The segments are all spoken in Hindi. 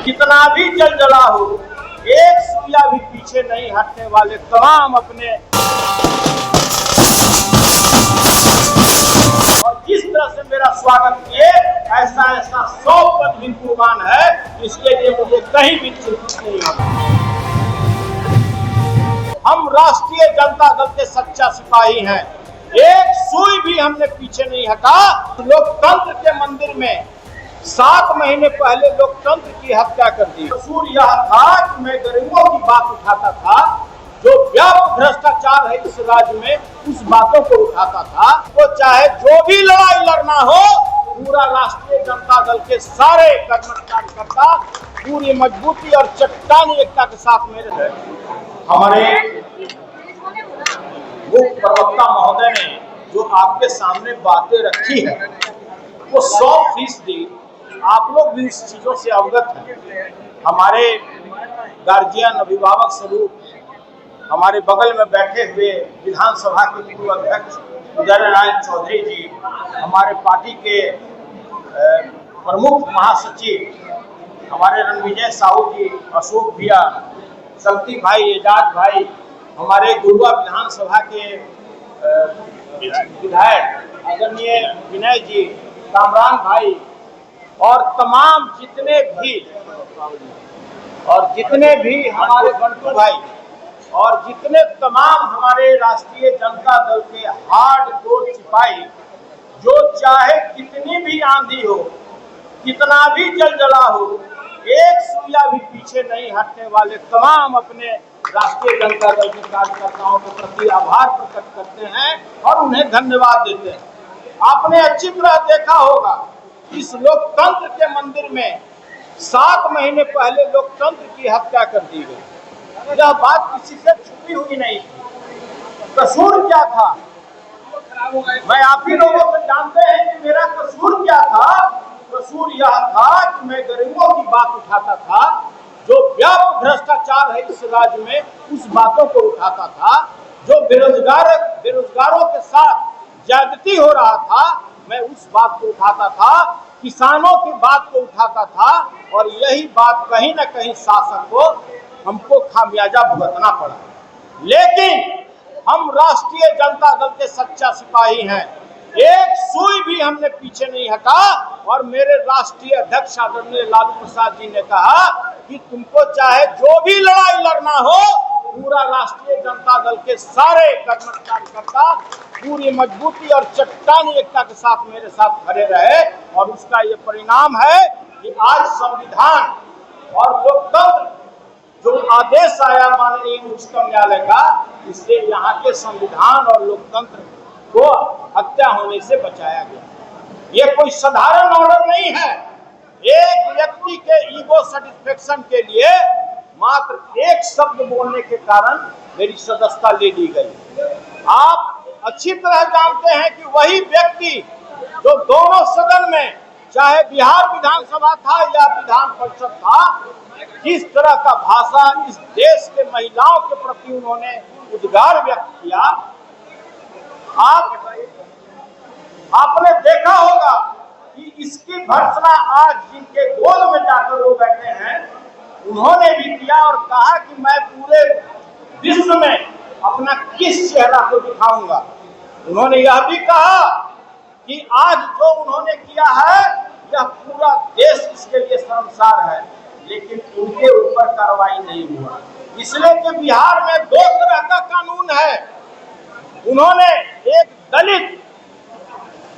कितना भी जलजला हो, एक सुइया भी पीछे नहीं हटने वाले तमाम अपने, और जिस तरह से मेरा स्वागत किए ऐसा 100% कुर्बान है, इसके लिए मुझे कहीं भी चिंतित नहीं होगा। हम राष्ट्रीय जनता दल के सच्चा सिपाही हैं, एक सुई भी हमने पीछे नहीं हटा। लोकतंत्र के मंदिर में 7 महीने पहले लोकतंत्र की हत्या कर दी। कसूर यह था कि मैं गरीबों की बात उठाता था, जो व्यापक भ्रष्टाचार है इस राज्य में उस बातों को उठाता था। वो चाहे जो भी लड़ाई लड़ना हो, पूरा राष्ट्रीय जनता दल के सारे कार्यकर्ता पूरी मजबूती और चट्टानी एकता के साथ मेरे थे। हमारे मुख्य प्रवक्ता महोदय ने जो आपके सामने बातें रखी है वो 100% आप लोग भी इस चीजों से अवगत हैं। हमारे गार्जियन अभिभावक स्वरूप हमारे बगल में बैठे हुए विधानसभा के पूर्व अध्यक्ष उदय नारायण चौधरी जी, हमारे पार्टी के प्रमुख महासचिव हमारे रणविजय साहू जी, अशोक भैया, शक्ति भाई, एजाज भाई, हमारे गुरुआ विधानसभा के विधायक आदरणीय विनय जी, कामरान भाई, और तमाम जितने भी हमारे बंटू भाई और जितने तमाम हमारे राष्ट्रीय जनता दल के हार्डकोर सिपाही, जो चाहे कितनी भी आंधी हो, कितना भी जलजला हो, एक सुइया भी पीछे नहीं हटने वाले तमाम अपने राष्ट्रीय जनता दल के कार्यकर्ताओं के प्रति आभार प्रकट करते हैं और उन्हें धन्यवाद देते हैं। आपने अच्छी तरह देखा होगा, इस लोकतंत्र के मंदिर में 7 महीने पहले लोकतंत्र की हत्या कर दी गई। यह बात किसी से छुपी हुई नहीं थी। कसूर क्या था, मैं आप ही लोगों से जानते हैं कि मेरा कसूर क्या था। कसूर यह था कि मैं गरीबों की बात उठाता था, जो व्यापक भ्रष्टाचार है इस राज्य में उस बातों को उठाता था, जो बेरोजगारों के साथ ज्यादती हो रहा था मैं उस बात को उठाता था, किसानों की बात को उठाता था, और यही बात कहीं न कहीं शासक को हमको खामियाजा भुगतना पड़ा। लेकिन हम राष्ट्रीय जनता दल के सच्चा सिपाही हैं, एक सुई भी हमने पीछे नहीं हटा। और मेरे राष्ट्रीय अध्यक्ष आदरणीय लालू प्रसाद जी ने कहा कि तुमको चाहे जो भी लड़ाई लड़ना हो, पूरा राष्ट्रीय जनता दल के सारे कार्यकर्ता पूरी मजबूती और चट्टानी एकता के साथ मेरे साथ खड़े रहे, और उसका ये परिणाम है कि आज संविधान और लोकतंत्र जो आदेश आया माननीय उच्चतम न्यायालय का, इससे यहाँ के संविधान और लोकतंत्र को हत्या होने से बचाया गया। ये कोई साधारण ऑर्डर नहीं है। एक व्यक्ति के ईगो सेटिस्फेक्शन के लिए मात्र एक शब्द बोलने के कारण मेरी सदस्यता ले ली गई। आप अच्छी तरह जानते हैं कि वही व्यक्ति जो दोनों सदन में, चाहे बिहार विधानसभा था या विधान परिषद था, किस तरह का भाषा इस देश के महिलाओं के प्रति उन्होंने उद्गार व्यक्त किया, आपने देखा होगा कि इसकी भर्त्सना आज जिनके गोद में जाकर वो बैठे हैं उन्होंने भी किया, और कहा कि मैं पूरे विश्व में अपना किस चेहरा को दिखाऊंगा। उन्होंने यह भी कहा कि आज जो उन्होंने किया है यह पूरा देश इसके लिए शर्मसार है, लेकिन उनके ऊपर कार्रवाई नहीं हुआ, इसलिए कि बिहार में 2 तरह का कानून है। उन्होंने एक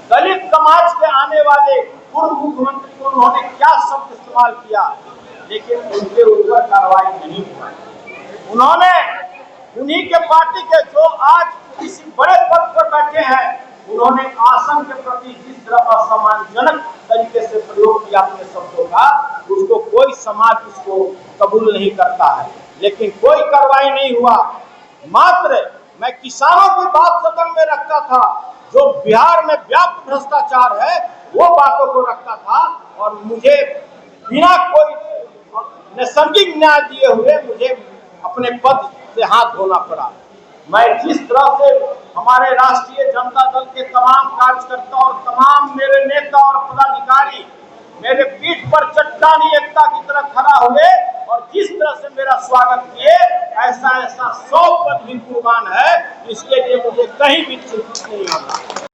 दलित समाज के आने वाले पूर्व मुख्यमंत्री को उन्होंने क्या शब्द इस्तेमाल किया, लेकिन उनके ऊपर कार्रवाई नहीं हुआ। उन्होंने उन्हीं के पार्टी के जो आज किसी बड़े पद पर बैठे हैं, उन्होंने आसन के प्रति जिस तरह असम्मानजनक तरीके से प्रयोग किया अपने शब्दों का, उसको कोई समाज उसको कबूल नहीं करता है, लेकिन कोई कार्रवाई नहीं हुआ। मात्र मैं किसानों की बात सदन में रखता था, जो बिहार में व्यापक भ्रष्टाचार है वो बातों को रखता था, और मुझे बिना कोई नैसर्गिक न्याय दिए हुए मुझे अपने पद से हाथ धोना पड़ा। मैं जिस तरह से हमारे राष्ट्रीय जनता दल के तमाम कार्यकर्ता और तमाम मेरे नेता और पदाधिकारी मेरे पीठ पर चट्टानी एकता की तरह खड़ा हुए और जिस तरह से मेरा स्वागत किए, ऐसा 100 पद भी कुर्बान है, इसके लिए मुझे कहीं भी चिंतित नहीं होना।